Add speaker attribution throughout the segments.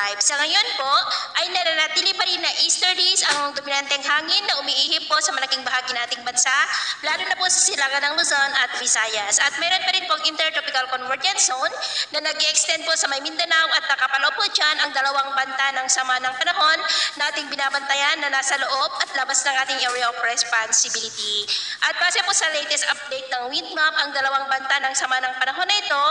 Speaker 1: Sa ngayon po ay nananatili pa rin na easterlies ang dominanteng hangin na umiihip po sa malaking bahagi ng ating bansa, lalo na po sa silangan ng Luzon at Visayas. At meron pa rin pong intertropical convergence zone na nag-extend po sa may Mindanao at nakapalo po dyan ang dalawang banta ng sama ng panahon na ating binabantayan na nasa loob at labas ng ating area of responsibility. At base po sa latest update ng wind map, ang dalawang banta ng sama ng panahon na ito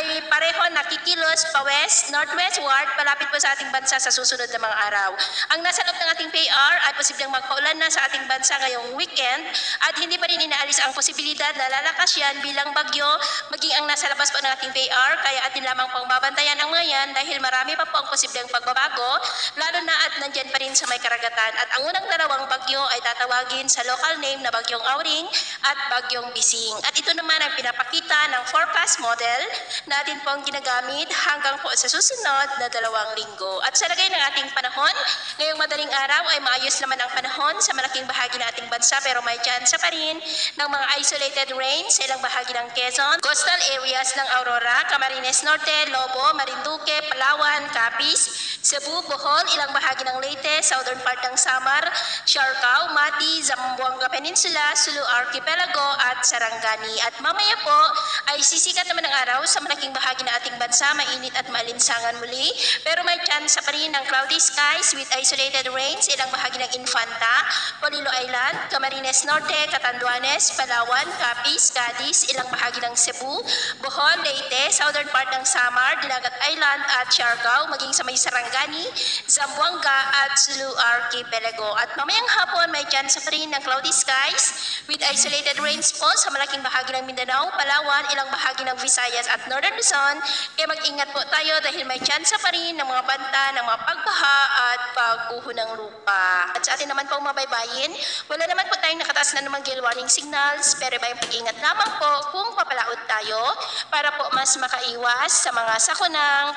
Speaker 1: ay pareho nakikilos pa-west, northwestward, palapit po sa ating bansa sa susunod na mga araw. Ang nasa loob ng ating PAR ay posibleng magpaulan na sa ating bansa ngayong weekend at hindi pa rin inaalis ang posibilidad na lalakas yan bilang bagyo maging ang nasa labas po ng ating PAR, kaya atin lamang pong babantayan ang mga yan dahil marami pa po ang posibleng pagbabago, lalo na at nandyan pa rin sa may karagatan. At ang unang dalawang bagyo ay tatawagin sa local name na Bagyong Auring at Bagyong Bising. At ito naman ang pinapakita ng forecast model natin pong ginagamit hanggang po sa susunod na 2 linggo. At sa lagay ng ating panahon, ngayong madaling araw ay maayos naman ang panahon sa malaking bahagi ng ating bansa, pero may tsansa pa rin ng mga isolated rain sa ilang bahagi ng Quezon, coastal areas ng Aurora, Camarines Norte, Lobo, Marinduque, Palawan, Capiz, Cebu, Bohol, ilang bahagi ng Leyte, southern part ng Samar, Siargao, Mati, Zamboanga Peninsula, Sulu Archipelago at Sarangani. At mamaya po ay sisikat naman ang araw sa malaking bahagi ng ating bansa, mainit at maalinsangan muli, pero may tsansa pa rin ng cloudy skies with isolated rains ilang bahagi ng Infanta, Polillo Island, Camarines Norte, Catanduanes, Palawan, Capiz, Cadiz, ilang bahagi ng Cebu, Bohol, Leyte, southern part ng Samar, Dinagat Island at Siargao, maging sa may Sarangani, Zamboanga at Sulu Archipelago. At mamayang hapon may tsansa pa rin ng cloudy skies with isolated rains po sa malaking bahagi ng Mindanao, Palawan, ilang bahagi ng Visayas at Northern Luzon. Kaya mag-ingat po tayo dahil may tsansa pa rin ng mga banta ng mga pagbaha at pagguho ng lupa. At sa atin naman pong mabaybayin, wala naman po tayong nakataas na namang gale warning signals, pero may pag-ingat lamang po kung papalaot tayo para po mas makaiwas sa mga sakunang